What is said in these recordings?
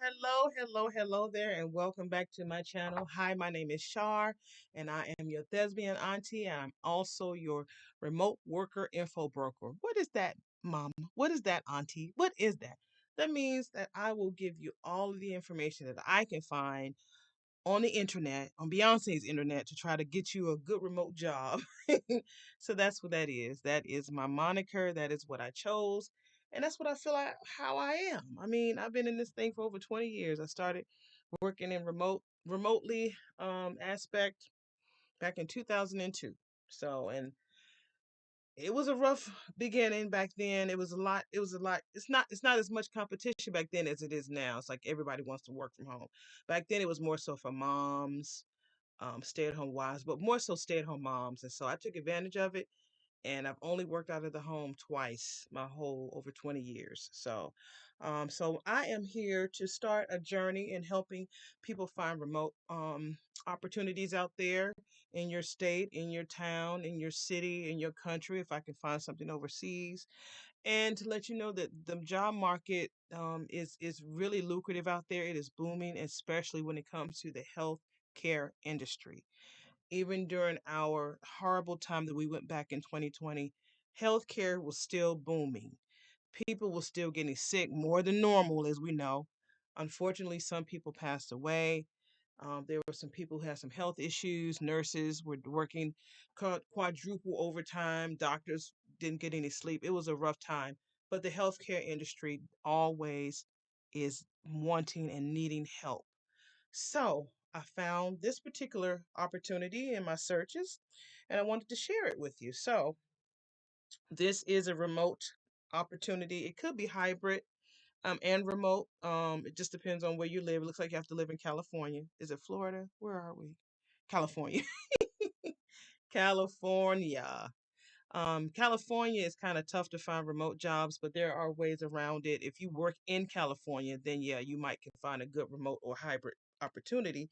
Hello there, and welcome back to my channel. Hi, my name is Shar, and I am your thespian auntie, and I'm also your remote worker info broker. What is that, mom? What is that, auntie? What is that? That means that I will give you all of the information that I can find on the internet, on Beyonce's internet, to try to get you a good remote job. So that's what that is. That is my moniker. That is what I chose. And that's what I feel like how I am. I mean, I've been in this thing for over 20 years. I started working in remotely aspect back in 2002. So, and it was a rough beginning back then. It was a lot. It's not as much competition back then as it is now. It's like everybody wants to work from home. Back then it was more so for moms, stay-at-home wives, but more so stay-at-home moms. And so I took advantage of it, and I've only worked out of the home twice my whole over 20 years. So I am here to start a journey in helping people find remote opportunities out there in your state, in your town, in your city, in your country. If I can find something overseas, and to let you know that the job market is really lucrative out there. It is booming, especially when it comes to the health care industry. Even during our horrible time that we went back in 2020, healthcare was still booming. People were still getting sick more than normal, as we know. Unfortunately, some people passed away. There were some people who had some health issues. Nurses were working quadruple overtime. Doctors didn't get any sleep. It was a rough time. But the healthcare industry always is wanting and needing help. So I found this particular opportunity in my searches, and I wanted to share it with you. So this is a remote opportunity. It could be hybrid and remote. It just depends on where you live. It looks like you have to live in California. Is it Florida? Where are we? California. California. California is kind of tough to find remote jobs, but there are ways around it. If you work in California, then yeah, you might can find a good remote or hybrid opportunity.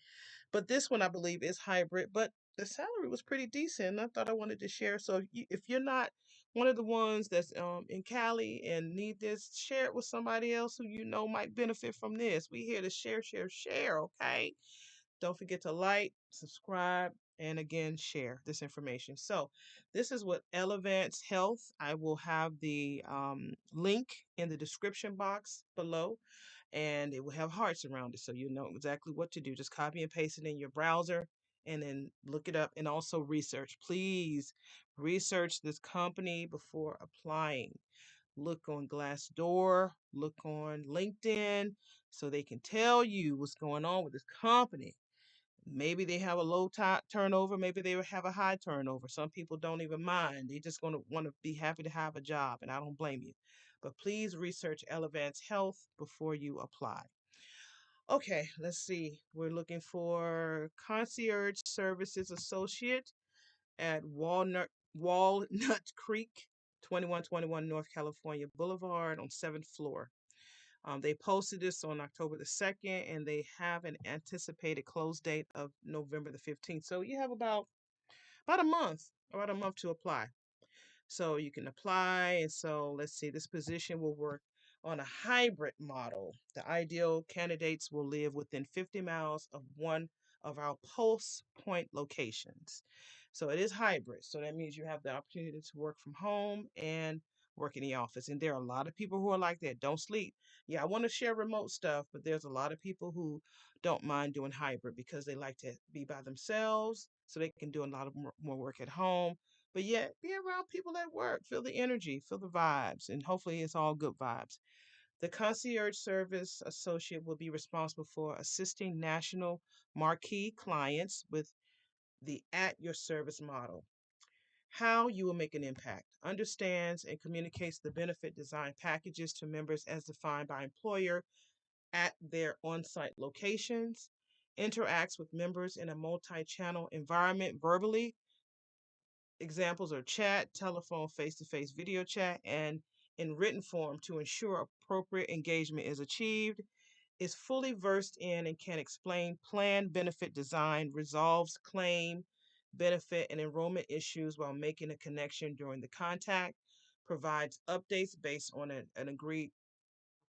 But this one, I believe, is hybrid, but the salary was pretty decent. I thought I wanted to share. So if you're not one of the ones that's in Cali and need this, share it with somebody else who you know might benefit from this. We here to share, share, share. Okay. Don't forget to like, subscribe, and again, share this information. So, this is what Elevance Health. I will have the link in the description box below, and it will have hearts around it so you know exactly what to do. Just copy and paste it in your browser and then look it up, and also research. Please research this company before applying. Look on Glassdoor, look on LinkedIn, so they can tell you what's going on with this company. Maybe they have a low turnover. Maybe they have a high turnover. Some people don't even mind. They're just going to want to be happy to have a job, and I don't blame you. But please research Elevance Health before you apply. Okay, let's see. We're looking for concierge services associate at Walnut Creek, 2121 North California Boulevard on 7th floor. They posted this on October the 2nd, and they have an anticipated close date of November the 15th. So you have about a month, about a month to apply. So you can apply. And so let's see, this position will work on a hybrid model. The ideal candidates will live within 50 miles of one of our post point locations. So it is hybrid. So that means you have the opportunity to work from home and work in the office. And there are a lot of people who are like that. Don't sleep. Yeah, I want to share remote stuff, but there's a lot of people who don't mind doing hybrid because they like to be by themselves so they can do a lot of more work at home, but yet be around people at work, feel the energy, feel the vibes, and hopefully it's all good vibes. The concierge service associate will be responsible for assisting national marquee clients with the at your service model. How you will make an impact. Understands and communicates the benefit design packages to members as defined by employer at their on site locations. Interacts with members in a multi channel environment verbally. Examples are chat, telephone, face to face video chat, and in written form to ensure appropriate engagement is achieved. Is fully versed in and can explain plan benefit design, resolves claim, benefit, and enrollment issues while making a connection during the contact, provides updates based on an agreed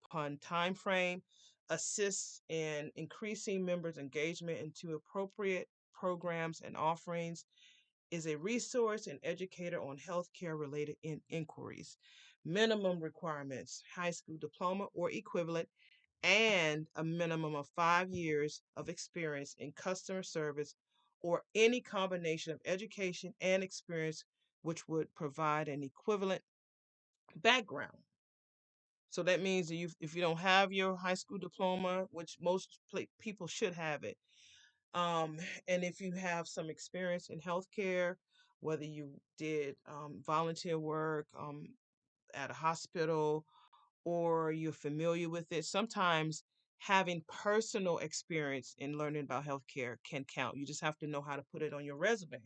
upon time frame, assists in increasing members' engagement into appropriate programs and offerings, is a resource and educator on healthcare related inquiries. Minimum requirements: high school diploma or equivalent, and a minimum of 5 years of experience in customer service or any combination of education and experience which would provide an equivalent background. So that means that if you don't have your high school diploma, which most people should have it, um, and if you have some experience in healthcare, whether you did volunteer work at a hospital or you're familiar with it. Sometimes having personal experience in learning about healthcare can count. You just have to know how to put it on your resume.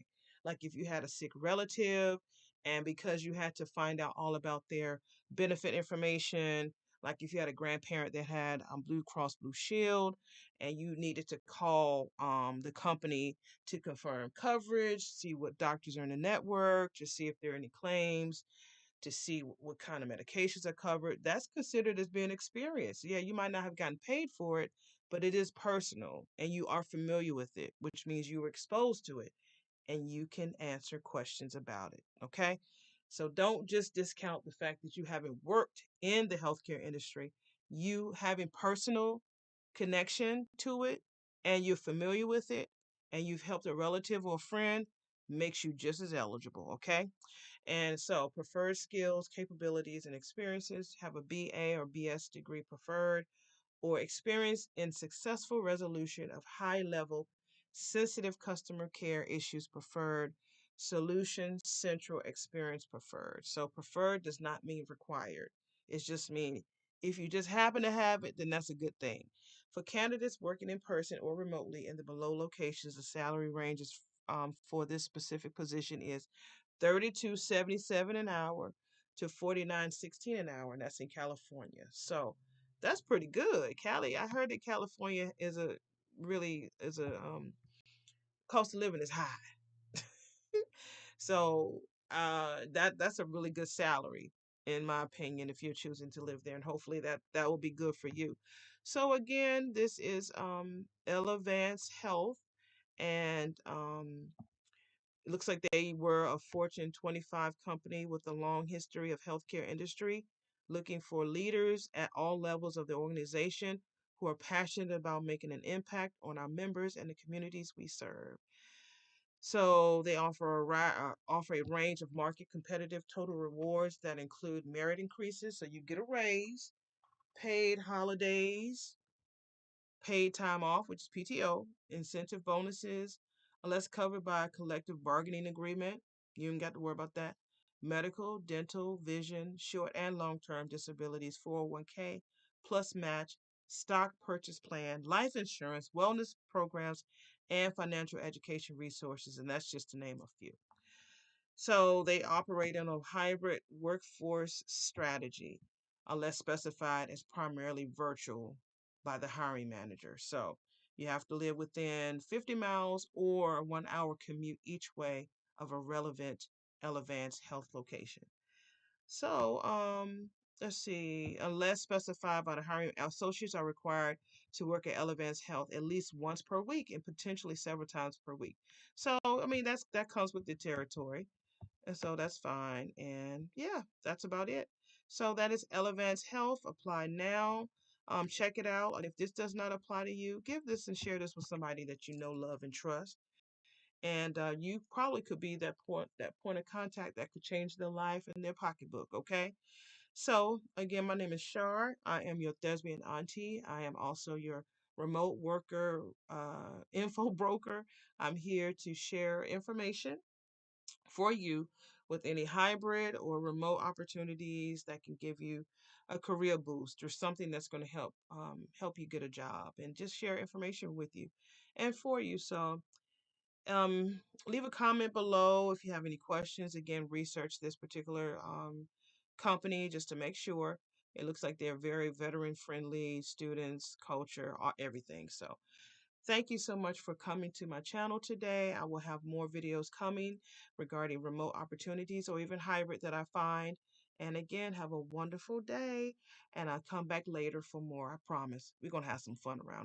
Like if you had a sick relative, and because you had to find out all about their benefit information, like if you had a grandparent that had Blue Cross Blue Shield, and you needed to call the company to confirm coverage, see what doctors are in the network, to see if there are any claims, to see what kind of medications are covered. That's considered as being experienced. Yeah, you might not have gotten paid for it, but it is personal and you are familiar with it, which means you were exposed to it and you can answer questions about it. Okay. So don't just discount the fact that you haven't worked in the healthcare industry. You having personal connection to it and you're familiar with it and you've helped a relative or a friend makes you just as eligible. Okay. And so, preferred skills, capabilities, and experiences: have a BA or BS degree preferred, or experience in successful resolution of high level sensitive customer care issues preferred, solution central experience preferred. So, preferred does not mean required. It just means if you just happen to have it, then that's a good thing. For candidates working in person or remotely in the below locations, the salary ranges for this specific position is 32.77 an hour to 49.16 an hour, and that's in California. So that's pretty good. Cali, I heard that California is a really is a cost of living is high. So that's a really good salary in my opinion if you're choosing to live there, and hopefully that will be good for you. So again, this is Elevance Health, and it looks like they were a Fortune 25 company with a long history of healthcare industry, looking for leaders at all levels of the organization who are passionate about making an impact on our members and the communities we serve. So they offer a range of market competitive total rewards that include merit increases, so you get a raise, paid holidays, paid time off, which is PTO, incentive bonuses, unless covered by a collective bargaining agreement. You ain't got to worry about that. Medical, dental, vision, short and long term disabilities, 401k, plus match, stock purchase plan, life insurance, wellness programs, and financial education resources. And that's just to name a few. So they operate in a hybrid workforce strategy, unless specified as primarily virtual by the hiring manager. So you have to live within 50 miles or a 1 hour commute each way of a relevant Elevance Health location. So, let's see, unless specified by the hiring, associates are required to work at Elevance Health at least once per week and potentially several times per week. So, I mean, that comes with the territory. And so that's fine. And yeah, that's about it. So that is Elevance Health. Apply now. Check it out. And if this does not apply to you, give this and share this with somebody that you know, love, and trust. And you probably could be that point of contact that could change their life and their pocketbook. Okay. So again, my name is Shar. I am your thespian auntie. I am also your remote worker info broker. I'm here to share information for you with any hybrid or remote opportunities that can give you a career boost or something that's going to help you get a job, and just share information with you and for you. So um, leave a comment below if you have any questions. Again, research this particular company just to make sure. It looks like they're very veteran friendly, students, culture, everything. So thank you so much for coming to my channel today. I will have more videos coming regarding remote opportunities or even hybrid that I find. And again, have a wonderful day. And I'll come back later for more. I promise. We're going to have some fun around